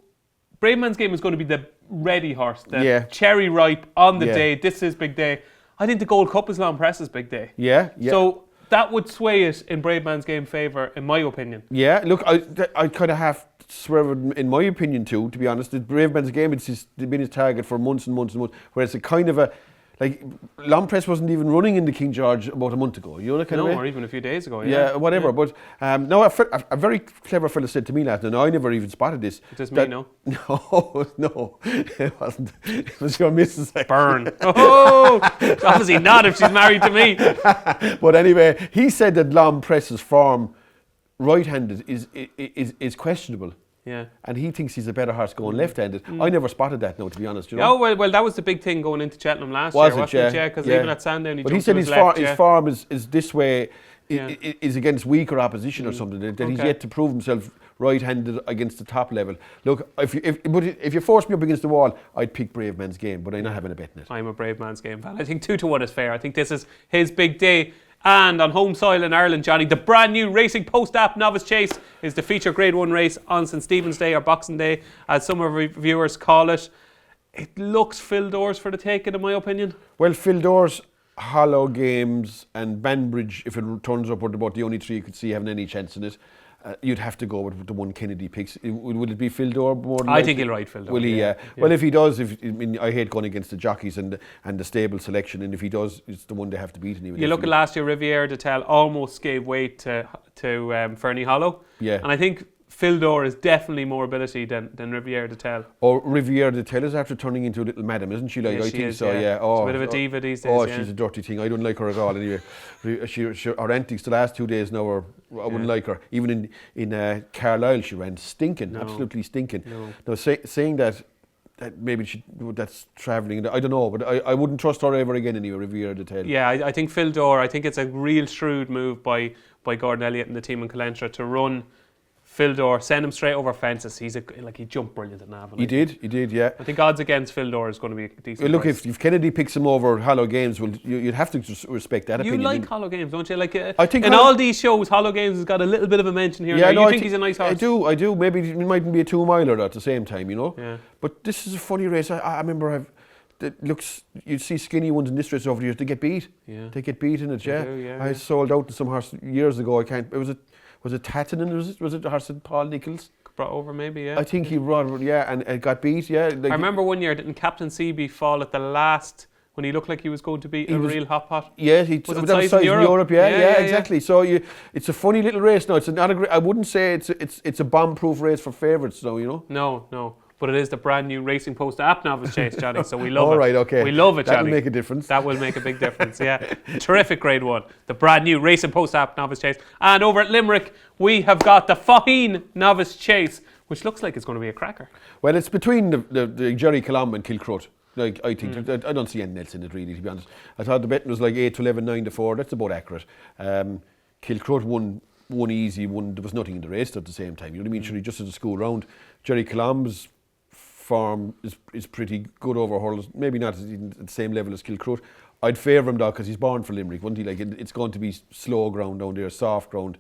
Brave Man's Game is going to be the ready horse, the cherry ripe on the day. This is big day. I think the Gold Cup is Long Press's big day. Yeah. So that would sway it in Brave Man's Game favour, in my opinion. Yeah, look, I kind of have swerved in my opinion too, to be honest. The Brave Man's Game, it's been his target for months and months and months, whereas it's a kind of a, like, Long Press wasn't even running in the King George about a month ago. You know that kind of way? Or even a few days ago. Yeah, whatever. Yeah. But no, a very clever fella said to me last night, I never even spotted this. Just me, no? No, it wasn't. It was your missus. Burn. Oh, obviously not if she's married to me. But anyway, he said that Long Press's form, right-handed, is questionable. Yeah. And he thinks he's a better horse going left-handed. I never spotted that, now, to be honest. You know? Oh, well, that was the big thing going into Cheltenham last year, wasn't it? Yeah, because even at Sandown, he said his form is this way, is against weaker opposition or something, that he's yet to prove himself right-handed against the top level. Look, if you force me up against the wall, I'd pick Brave Man's Game, but I'm not having a bet in it. I'm a Brave Man's Game fan. I think 2-1 is fair. I think this is his big day. And on home soil in Ireland, Johnny, the brand new Racing Post app Novice Chase is the feature Grade 1 race on St Stephen's Day, or Boxing Day, as some of our viewers call it. It looks Phil Doors for the taking, in my opinion. Well, Phil Doors, Hollow Games and Banbridge, if it turns up, are about the only three you could see having any chance in it. You'd have to go with the one Kennedy picks. Would it be Phil Dore more than I think he'll ride Phil Dore. Will he? Yeah. Well, if he does, I hate going against the jockeys and the stable selection, and if he does, it's the one they have to beat. You look at last year, Riviere de Tel almost gave way to Fernie Hollow. Yeah. And I think Phil Dore is definitely more ability than Riviere de Tel. Or Riviere de Tel is after turning into a little madam, isn't she? Like, yeah, I think is, so. Yeah. Oh, she's a bit of a diva these days. Oh, she's a dirty thing. I don't like her at all. Anyway, her antics the last 2 days now are. I wouldn't like her. Even in Carlisle, she ran stinking, absolutely stinking. No. Now, saying that, that's travelling. I don't know, but I wouldn't trust her ever again anyway, Riviera de Tel. Yeah, I think Phil Dore, I think it's a real shrewd move by Gordon Elliott and the team in Colentra to run Phil Dore, send him straight over fences. He jumped brilliant at Navan. He did, yeah. I think odds against Phil Dore is going to be a decent Well, look, price. if Kennedy picks him over Hollow Games, well, you'd have to just respect that opinion. You like Hollow Games, don't you? Like I think in all these shows, Hollow Games has got a little bit of a mention here. Yeah, You no, think he's a nice horse? I do. Maybe it mightn't be a 2-miler at the same time, you know. Yeah. But this is a funny race. I remember you see skinny ones in this race over the years. They get beat. Yeah. They get beat in it. Yeah. do, yeah, I yeah. sold out to some horse years ago. Was it Tattinen? Was it the horse Paul Nichols? Brought over maybe, yeah. I think he rode, yeah, and got beat. Yeah. I remember one year, didn't Captain Seaby fall at the last when he looked like he was going to be a real hot pot? Yeah, Was it that was size in Europe? Yeah, exactly. So it's a funny little race now. It's not a I wouldn't say it's a bomb-proof race for favourites now, you know. No. But it is the brand new Racing Post app novice chase, Johnny, so we love it. All right, okay. We love it, Johnny. That'll make a difference. That will make a big difference, yeah. Terrific grade 1. The brand new Racing Post app novice chase. And over at Limerick, we have got the Faheen novice chase, which looks like it's going to be a cracker. Well, it's between the Jerry Colomb and Kilcrut. Like, I think, I don't see anything else in it really, to be honest. I thought the betting was like 8 to 11, 9 to 4. That's about accurate. Kilcrut won easy, there was nothing in the race at the same time. You know what I mean? Sure, just as a school round. Jerry Colomb's form is pretty good over hurls. Maybe not at the same level as Kilcrut. I'd favour him though, because he's born for Limerick, wouldn't he? Like, it's going to be slow ground down there, soft ground.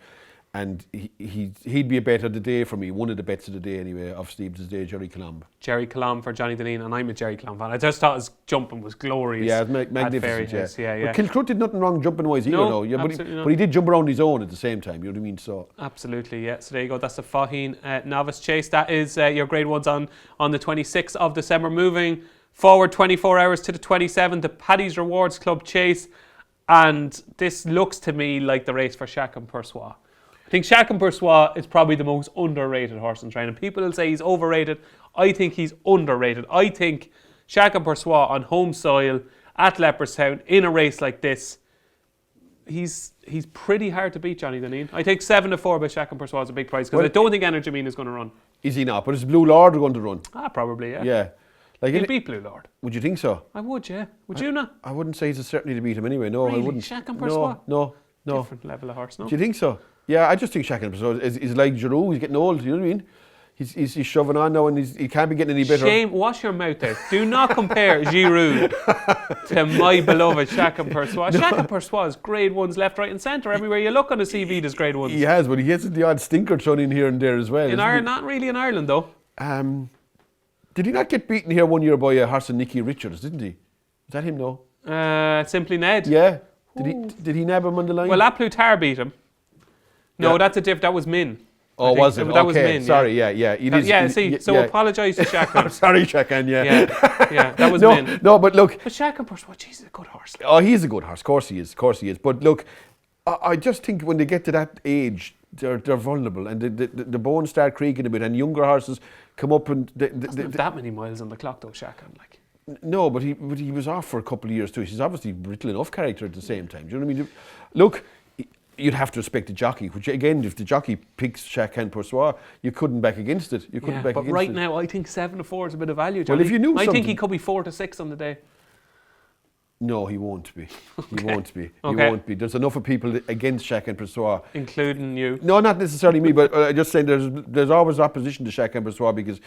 And he'd be a bet of the day for me, one of the bets of the day anyway, of Steve's day, Jerry Colomb. Jerry Colomb for Johnny Dineen, and I'm a Jerry Colomb fan. I just thought his jumping was glorious. Yeah, it's magnificent. Yeah. But Kilcrut did nothing wrong jumping wise either, though. Yeah, but he did jump around his own at the same time. You know what I mean? So absolutely, yeah. So there you go. That's the Faheen novice chase. That is your grade 1s on the 26th of December. Moving forward 24 hours to the 27th, the Paddy's Rewards Club chase, and this looks to me like the race for Chacun Persois. I think Chacun Persois is probably the most underrated horse in training. People will say he's overrated. I think he's underrated. I think Chacun Persois on home soil at Leopardstown in a race like this, he's pretty hard to beat, Johnny Dineen. I think 7 to 4 by Chacun Persois is a big price, because I don't think Energymine is going to run. Is he not? But is Blue Lord going to run? Probably, yeah. Yeah. Like He'll beat Blue Lord. Would you think so? I would, yeah. Would you not? I wouldn't say he's a certainty to beat him anyway. No, really? I wouldn't. Chacun Persois? No. Different level of horse, no? Do you think so? Yeah, I just think Chacun Persois is like Giroux. He's getting old, you know what I mean? He's shoving on now, and he can't be getting any better. Shame, wash your mouth out. Do not compare Giroux to my beloved Chacun Persois. No. Chacun Persois is grade 1s left, right and centre. Everywhere you look on the CV, there's grade 1s. He has, but he gets the odd stinker thrown in here and there as well. In Ireland, not really in Ireland though. Did he not get beaten here one year by a horse of Nicky Richards, didn't he? Is that him, no? Simply Ned. Yeah. Did he nab him on the line? Well, La Plutar beat him. No, Yeah. that's a diff. That was Min. Oh, was it? That was Okay, Min. sorry, yeah. Apologise to Chacun. I'm sorry, Chacun, yeah. Yeah, that was Min. No, but look. But Chacun Persois, he's a good horse. Oh, he's a good horse. Of course he is. But look, I just think when they get to that age, they're vulnerable, and the bones start creaking a bit, and younger horses come up and... Doesn't have that many miles on the clock though, Chacun. Like. No, but he was off for a couple of years too. He's obviously brittle enough character at the same time. Do you know what I mean? Look, you'd have to respect the jockey, which again, if the jockey picks Chacun Persois, you couldn't back against it. But right now, I think 7 to 4 is a bit of value, Johnny. Well, if you knew I think something- he could be 4 to 6 on the day. No, he won't be. He won't be. Okay. He won't be. There's enough of people against Chacun Persois. Including you. No, not necessarily me, but I just saying there's always opposition to Chacun Persois, because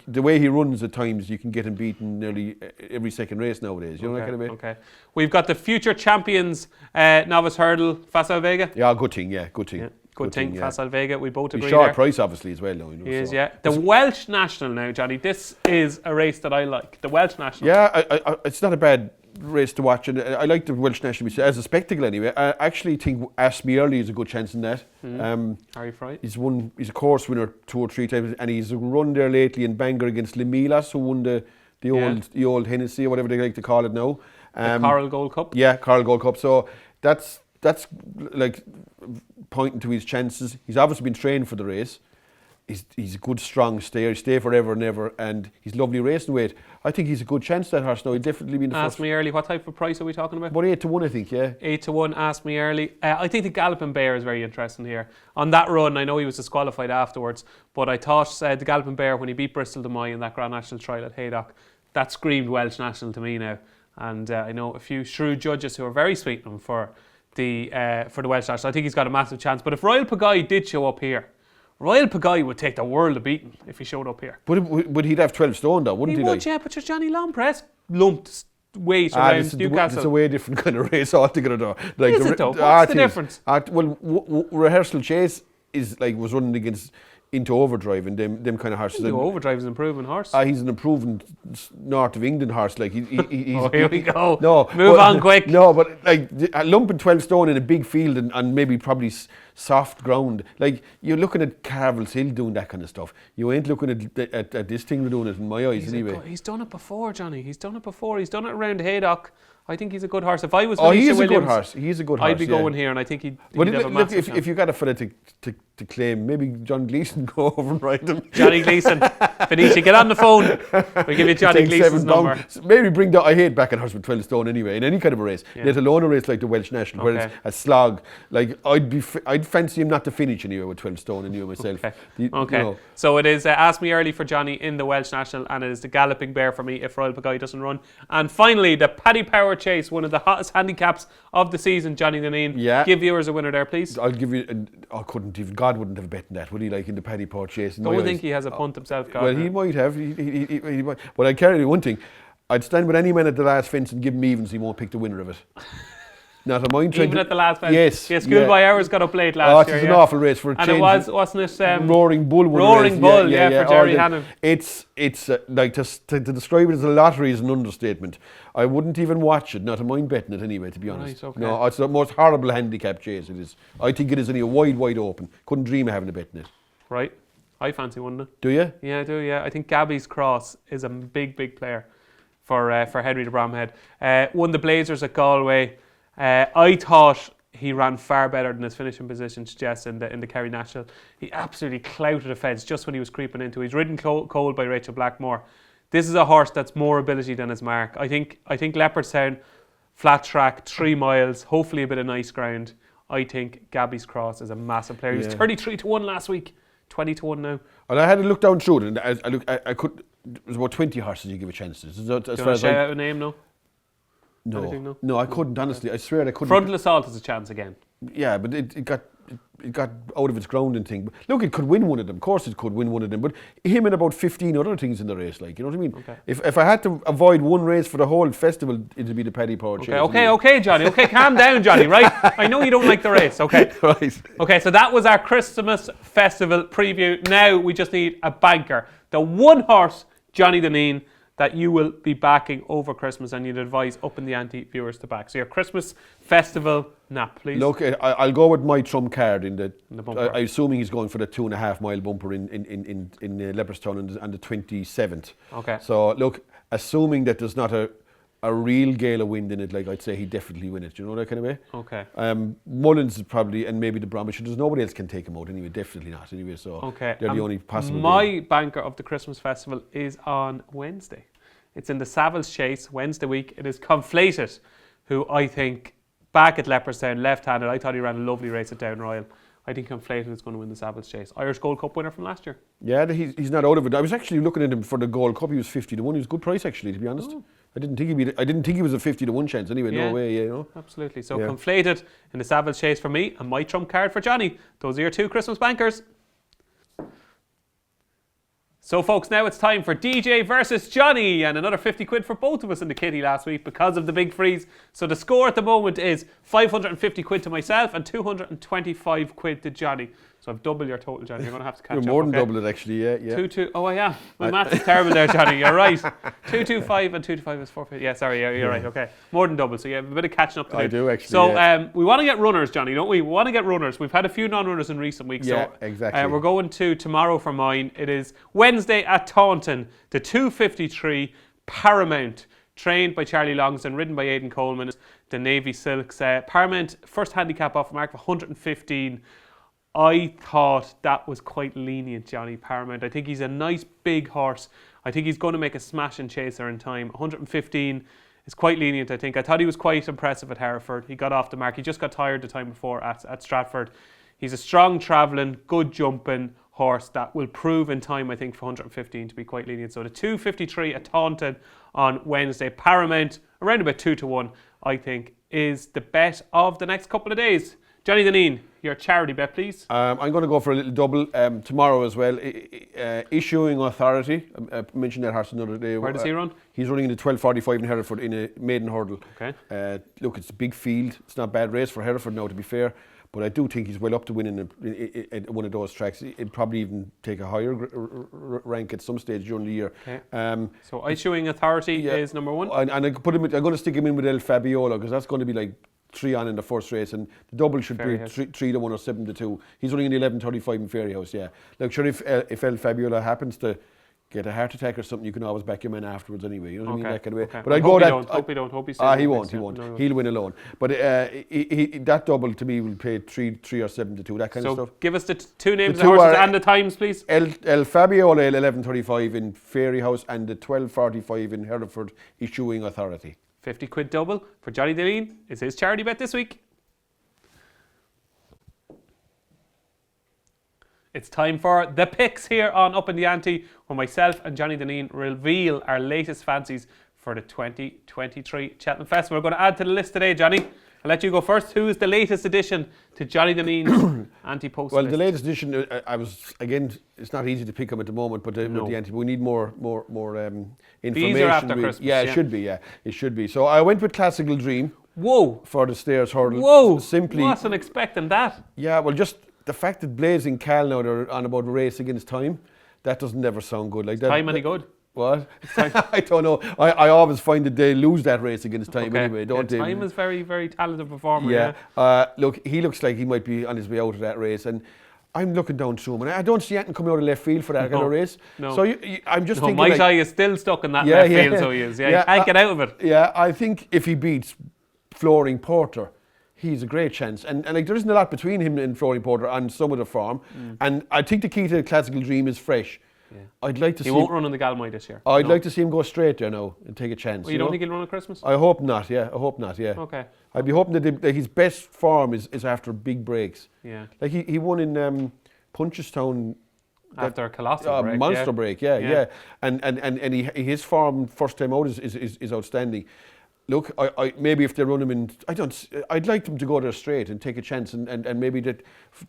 the way he runs at times, you can get him beaten nearly every second race nowadays. You know that kind of way? Okay. We've got the future champions novice hurdle, Facile Vega. Yeah, good thing. Yeah, good thing, yeah. Facile Vega. We both agree He's short there. price, obviously, as well. Though, you know, He is, so. yeah. The Welsh National now, Johnny. This is a race that I like. The Welsh National. Yeah, it's not a bad race to watch, and I like the Welsh National as a spectacle anyway. I actually think Ask Me Early is a good chance in that. Harry Fry. He's a course winner 2 or 3 times, and he's run there lately in Bangor against Lemilas, who won the old Hennessy, or whatever they like to call it now. The Coral Gold Cup. Yeah, Coral Gold Cup. So that's like pointing to his chances. He's obviously been trained for the race. he's a good, strong stayer. He'll stay forever and ever, and he's lovely racing weight. I think he's a good chance, that horse. Now, he'll definitely be in the Ask first. me early. What type of price are we talking about? About 8-1, I think, yeah. 8-1. Ask me early. I think the Galloping Bear is very interesting here. On that run, I know he was disqualified afterwards, but I thought the Galloping Bear, when he beat Bristol de Mai in that Grand National trial at Haydock, that screamed Welsh National to me now. And I know a few shrewd judges who are very sweet on him for the Welsh National. I think he's got a massive chance. But if Royal Pagaille did show up here, Royal Pagaille would take the world of beating if he showed up here. But he'd have 12 stone though, wouldn't he? He would, yeah, but your Johnny Longpress lumped weight around Newcastle. It's a way different kind of race altogether though. Like, is it though? What's the difference? Rehearsal chase was running against Into Overdrive and them kind of horses. Into Overdrive is an improving horse. He's an improving North of England horse. Like he's here we go. No, move on quick. No, but like lumping 12 stone in a big field and maybe probably soft ground. Like, you're looking at Carvel's Hill doing that kind of stuff. You ain't looking at this thing doing it in my eyes anyway. He's done it before, Johnny. He's done it before. He's done it around Haydock. I think he's a good horse. If I was he's Williams, a good horse. He's a good horse. I'd be going here, and I think he'd but have a massive chance. If you got a fella to claim, maybe John Gleeson go over and ride them. Johnny Gleeson, Benicia, get on the phone. We'll give you Johnny Gleeson's number. Maybe bring down. I hate backing horse with 12 stone anyway in any kind of a race. Let alone a race like the Welsh National, where it's a slog. Like, I'd fancy him not to finish anyway with 12 stone anyway myself. Okay. You know. So it is Ask Me Early for Johnny in the Welsh National, and it is the Galloping Bear for me if Royal Pagaille doesn't run. And finally, the Paddy Power Chase, one of the hottest handicaps of the season, Johnny Dineen. Yeah. Give viewers a winner there, please. I'll give you. God wouldn't have bet on that, would he? Like in the Paddy Power Chase. Don't think he has a punt himself, God. Well, he might have. He might. But I'd carry one thing. I'd stand with any man at the last fence and give him evens. He won't pick the winner of it. Not a mind. Even at the last fence. Yes. Yeah, Schoolboy Hours got up late last year. It's an awful race for a change. And it was, wasn't it? Roaring Bull. Roaring Bull, for Jerry Hannon. It's like to describe it as a lottery is an understatement. I wouldn't even watch it. Not a mind betting it anyway, to be honest. Right, okay. No, it's the most horrible handicap chase. It is. I think it is only wide open. Couldn't dream of having a bet in it. Right. I fancy one. Do you? Yeah, I do. Yeah, I think Gabby's Cross is a big player for Henry de Bromhead. Won the Blazers at Galway. I thought he ran far better than his finishing position suggests in the Kerry National. He absolutely clouted the fence just when he was creeping into. He's ridden cold by Rachel Blackmore. This is a horse that's more ability than his mark. I think Leopardstown, flat track, 3 miles, hopefully a bit of nice ground. I think Gabby's Cross is a massive player. He was 33-1 last week, 20-1 now. And I had to look down through it, and I could. There's about 20 horses you give a chance to. Do you want to shout out a name, no? No, I couldn't, honestly. I swear I couldn't. Frontal Assault has a chance again. Yeah, but it got out of its grounding thing. Look, it could win one of them. Of course it could win one of them. But him and about 15 other things in the race, like, you know what I mean? Okay. If I had to avoid one race for the whole festival, it'd be the Paddy Power Chase. Okay, Johnny. Okay, calm down, Johnny, right? I know you don't like the race, okay? Right. Okay, so that was our Christmas festival preview. Now we just need a banker. The one horse, Johnny Dineen, that you will be backing over Christmas, and you'd advise Upping The Ante viewers to back. So your Christmas festival nap, please. Look, I'll go with my trump card in the bumper. I'm assuming he's going for the 2.5 mile bumper in Leopardstown on the 27th. Okay. So look, assuming that there's not a real gale of wind in it, like, I'd say he'd definitely win it. Do you know that kind of way? Okay. Mullins is probably, and maybe the Bromwich. There's nobody else can take him out anyway. Definitely not anyway. So okay. They're the only possible. My banker of the Christmas festival is on Wednesday. It's in the Savills Chase Wednesday week. It is Conflated, who I think back at Leopardstown, left-handed. I thought he ran a lovely race at Down Royal. I think Conflated is going to win the Savills Chase. Irish Gold Cup winner from last year. Yeah, he's not out of it. I was actually looking at him for the Gold Cup. He was 50-1. He was a good price actually, to be honest. Oh. I didn't think he was a 50-1 chance anyway. Yeah. No way, you know. Absolutely. So Conflated in the Savills Chase for me, and my trump card for Johnny. Those are your 2 Christmas bankers. So folks, now it's time for DJ versus Johnny, and another 50 quid for both of us in the kitty last week because of the big freeze. So the score at the moment is 550 quid to myself and 225 quid to Johnny. So I've doubled your total, Johnny. You're going to have to catch up. You're more than double it, actually, yeah. 2-2. Oh, I am. My maths is terrible there, Johnny. You're right. 225 and 225 is 450. Yeah, sorry, you're right. Okay, more than double. So you have a bit of catching up to do. I do actually. So we want to get runners, Johnny, don't we? We want to get runners. We've had a few non-runners in recent weeks. Yeah, so, exactly. We're going to tomorrow for mine. It is Wednesday at Taunton, the 253 Paramount, trained by Charlie Longston, ridden by Aidan Coleman. The Navy Silks. Paramount first handicap off a mark of 115. I thought that was quite lenient, Johnny Paramount. I think he's a nice big horse. I think he's going to make a smashing chaser in time. 115 is quite lenient, I think. I thought he was quite impressive at Hereford. He got off the mark. He just got tired the time before at Stratford. He's a strong travelling, good jumping horse that will prove in time, I think, for 115 to be quite lenient. So the 253 at Taunton on Wednesday. Paramount, around about 2-1, I think, is the bet of the next couple of days. Johnny Dineen, your charity bet, please. I'm going to go for a little double tomorrow as well. Issuing Authority. I mentioned that horse another day. Where does he run? He's running in the 12:45 in Hereford in a maiden hurdle. Okay. Look, it's a big field. It's not a bad race for Hereford now, to be fair. But I do think he's well up to winning one of those tracks. He'd probably even take a higher rank at some stage during the year. Okay. So Issuing Authority is number one. And I put him. I'm going to stick him in with El Fabiola because that's going to be like 3 on in the first race, and the double should be 3-1 or 7-2. He's running in the 11:35 in Fairyhouse. Yeah. Look, sure, if El Fabiola happens to get a heart attack or something, you can always back your man afterwards anyway. You know what I mean? That kind of way. Okay. But I go that. Hope he don't. Hope he stays. He won't. No. He'll win alone. But that double to me will pay 3 or 7-2. That kind of stuff. So give us the two names of the horses and the times, please. El Fabiola 11:35 in Fairyhouse and the 12:45 in Hereford Issuing Authority. 50 quid double for Johnny Dineen is his charity bet this week. It's time for the picks here on Upping The Ante, where myself and Johnny Dineen reveal our latest fancies for the 2023 Cheltenham Festival. We're going to add to the list today, Johnny. I'll let you go first. Who is the latest addition to Johnny Dineen's Ante-Post Well, list? the latest addition, I was, again, it's not easy to pick them at the moment, but with the Ante, we need more information. These are after Christmas. Yeah, it should be. So I went with Classical Dream. Whoa. For the stairs hurdle. Whoa. Simply. Wasn't expecting that. Yeah, well, just the fact that Blazing Cal now, they're on about race against time, that doesn't never sound good. Like that. Time any good? What? I don't know. I always find that they lose that race against time anyway, don't they? Time is very, very talented performer. Look, he looks like he might be on his way out of that race, and I'm looking down through him, and I don't see anything coming out of left field for that kind of race. No. So I'm just thinking. My eye is still stuck in that left field, so he is. He can't get out of it. Yeah, I think if he beats Flooring Porter, he's a great chance. And like there isn't a lot between him and Flooring Porter on some of the form. And I think the key to the Classical Dream is fresh. Yeah. I'd like to see. He won't run on the Galmoy this year. I'd like to see him go straight there now and take a chance. Well, you don't think he'll run at Christmas? I hope not. Yeah, I hope not. Yeah. Okay. I'd be hoping that his best form is after big breaks. Yeah. Like he won in Punchestown. After a colossal break. Monster break. Yeah. And his form first time out is outstanding. Look, I maybe if they run him in, I'd like them to go there straight and take a chance, and maybe that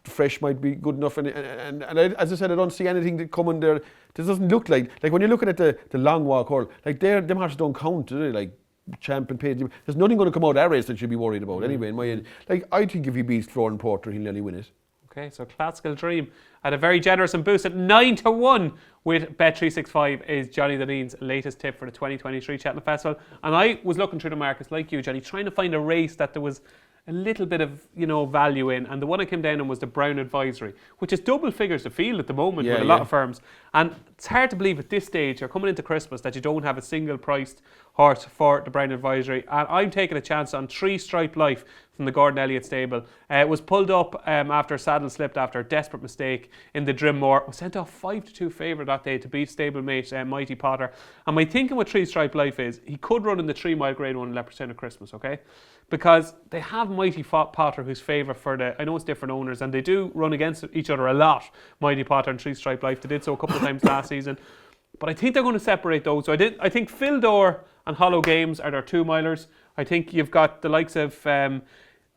fresh might be good enough. And as I said, I don't see anything that coming there. This doesn't look like when you're looking at the long walk hurl, like them horses don't count, do they? Like Champ and Page. There's nothing going to come out of that race that you'd be worried about anyway. In my end, like I think if he beats Flooring Porter, he'll nearly win it. Okay, so Classical Dream at a very generous and boosted 9-1 with Bet365 is Johnny Dineen's latest tip for the 2023 Cheltenham Festival. And I was looking through the markets like you, Johnny, trying to find a race that there was a little bit of value in, and the one I came down on was the Brown Advisory, which is double figures to field at the moment with a lot of firms. And it's hard to believe at this stage, you're coming into Christmas, that you don't have a single priced horse for the Brown Advisory. And I'm taking a chance on 3 Stripe Life from the Gordon Elliott stable. It was pulled up after saddle slipped after a desperate mistake in the Drimmore. Was sent off 5-2 favourite that day to beat stablemate Mighty Potter. And my thinking with 3 Stripe Life is he could run in the 3 mile grade 1 in Leopardstown at Christmas, okay? Because they have Mighty Potter who's favourite for the, I know it's different owners, and they do run against each other a lot, Mighty Potter and 3 Stripe Life. They did so a couple of times last season. But I think they're going to separate those. So I think Fildor and Hollow Games are their 2 milers. I think you've got the likes of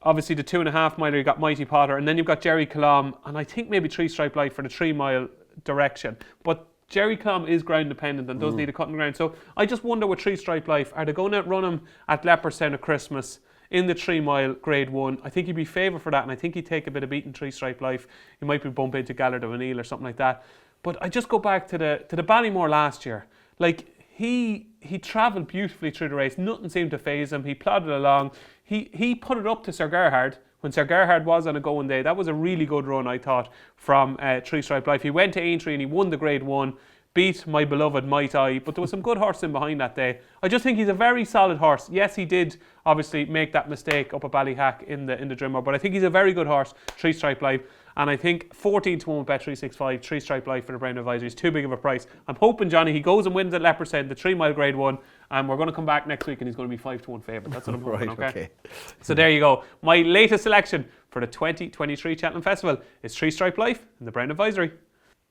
obviously the 2.5 miler, you've got Mighty Potter, and then you've got Jerry Colomb, and I think maybe 3 Stripe Life for the 3 mile direction. But Jerry Colomb is ground dependent and does need a cutting ground. So I just wonder with 3 Stripe Life, are they going to run him at Leopardstown at Christmas in the 3 mile grade 1? I think he'd be favoured for that, and I think he'd take a bit of beating 3 Stripe Life. He might be bump into Gallard of O'Neill or something like that. But I just go back to the Ballymore last year. Like he travelled beautifully through the race. Nothing seemed to faze him. He plodded along. He put it up to Sir Gerhard when Sir Gerhard was on a going day. That was a really good run, I thought, from 3 Stripe Life. He went to Aintree and he won the grade 1. Beat my beloved Might I, but there was some good horse in behind that day. I just think he's a very solid horse. Yes, he did obviously make that mistake up at Ballyhack in the Drimmore, but I think he's a very good horse, 3 Stripe Life. And I think 14 to 1 with Bet365, 3-stripe life for the Brown Advisory is too big of a price. I'm hoping, Johnny, he goes and wins at Leopardstown, the 3 mile grade 1. And we're going to come back next week and he's going to be 5 to 1 favourite. That's what I'm hoping, okay? So there you go. My latest selection for the 2023 Cheltenham Festival is 3-stripe life and the Brown Advisory.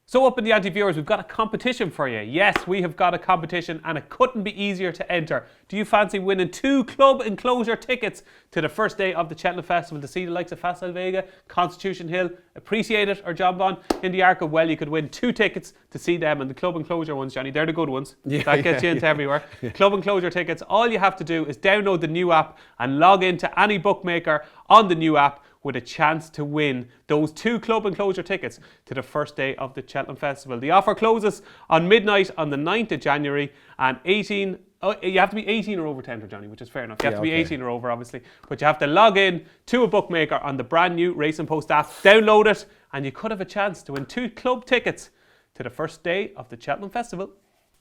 So Up in the Ante viewers, we've got a competition for you. Yes, we have got a competition and it couldn't be easier to enter. Do you fancy winning 2 club enclosure tickets to the first day of the Cheltenham Festival to see the likes of Festival Vega, Constitution Hill, Appreciate It or John Bon in the Arca? Well, you could win 2 tickets to see them, and the club enclosure ones, Johnny, they're the good ones. That gets you into everywhere. Club enclosure tickets, all you have to do is download the new app and log into any bookmaker on the new app with a chance to win those 2 club enclosure tickets to the first day of the Cheltenham Festival. The offer closes on midnight on the 9th of January, and you have to be 18 or over to enter, Johnny, which is fair enough. You have to be 18 or over, obviously, but you have to log in to a bookmaker on the brand new Ante-Post app, download it, and you could have a chance to win 2 club tickets to the first day of the Cheltenham Festival.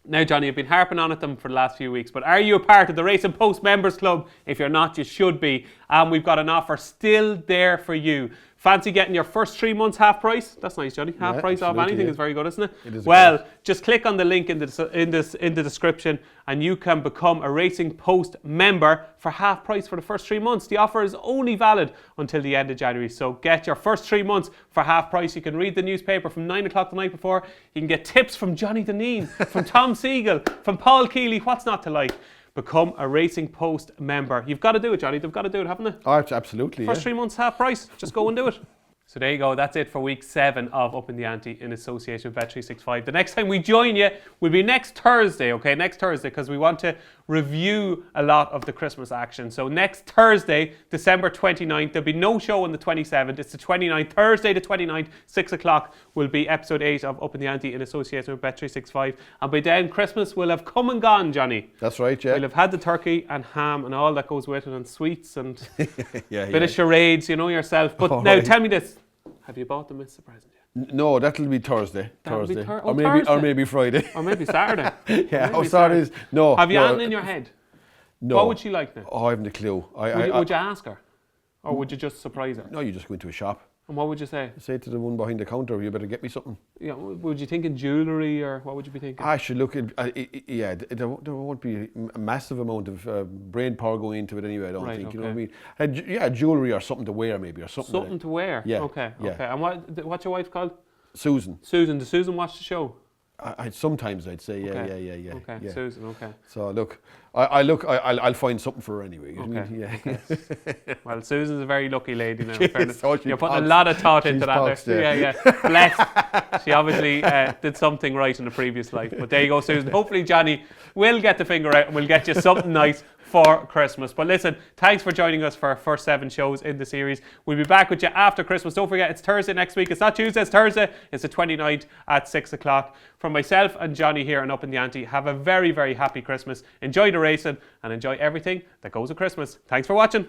Now, Johnny, I've been harping on at them for the last few weeks, but are you a part of the Ante-Post Members Club? If you're not, you should be. And we've got an offer still there for you. Fancy getting your first 3 months half price? That's nice, Johnny. Half price off anything is very good, isn't it? It is. Well, just click on the link in the description and you can become a Ante-Post member for half price for the first 3 months. The offer is only valid until the end of January. So get your first 3 months for half price. You can read the newspaper from 9 o'clock the night before. You can get tips from Johnny Dineen, from Tom Siegel, from Paul Keeley. What's not to like? Become a Ante-Post member. You've got to do it, Johnny. They've got to do it, haven't they? Oh, absolutely. First 3 months half price. Just go and do it. So there you go. That's it for week 7 of Up in the Ante in association with Bet365. The next time we join you will be next Thursday, okay? Next Thursday, because we want to review a lot of the Christmas action. So next Thursday, December 29th, there'll be no show on the 27th. It's the 29th. Thursday the 29th, 6 o'clock will be episode 8 of Up in the Ante in association with Bet365. And by then, Christmas will have come and gone, Johnny. That's right, yeah. We'll have had the turkey and ham and all that goes with it, and sweets and bit of charades, you know yourself. But now, tell me this. Have you bought them as a present yet? No, that'll be Thursday. Thursday. Or maybe Friday. Or maybe Saturday. Saturdays. No. Have you Anne in your head? No. What would she like now? Oh, I haven't a clue. Would you ask her? Or would you just surprise her? No, you just go into a shop. And what would you say? Say to the one behind the counter, you better get me something. Yeah, would you think in jewellery, or what would you be thinking? I should look at, there won't be a massive amount of brain power going into it anyway, I don't think, you know what I mean? Jewellery or something to wear maybe, or something. Something to wear? Yeah. Okay. And what's your wife called? Susan. Susan. Does Susan watch the show? Sometimes I'd say, yeah. Okay, yeah. Susan, okay. So look, I'll find something for her anyway. Okay. Well, Susan's a very lucky lady now. You're putting a lot of thought into that. Yeah. Blessed. She obviously did something right in a previous life. But there you go, Susan. Hopefully, Johnny will get the finger out and we'll get you something nice for Christmas. But listen, thanks for joining us for our first 7 shows in the series. We'll be back with you after Christmas. Don't forget, it's Thursday next week. It's not Tuesday, it's Thursday. It's the 29th at 6 o'clock. From myself and Johnny here and Up in the Ante, have a very, very happy Christmas. Enjoy the racing and enjoy everything that goes with Christmas. Thanks for watching.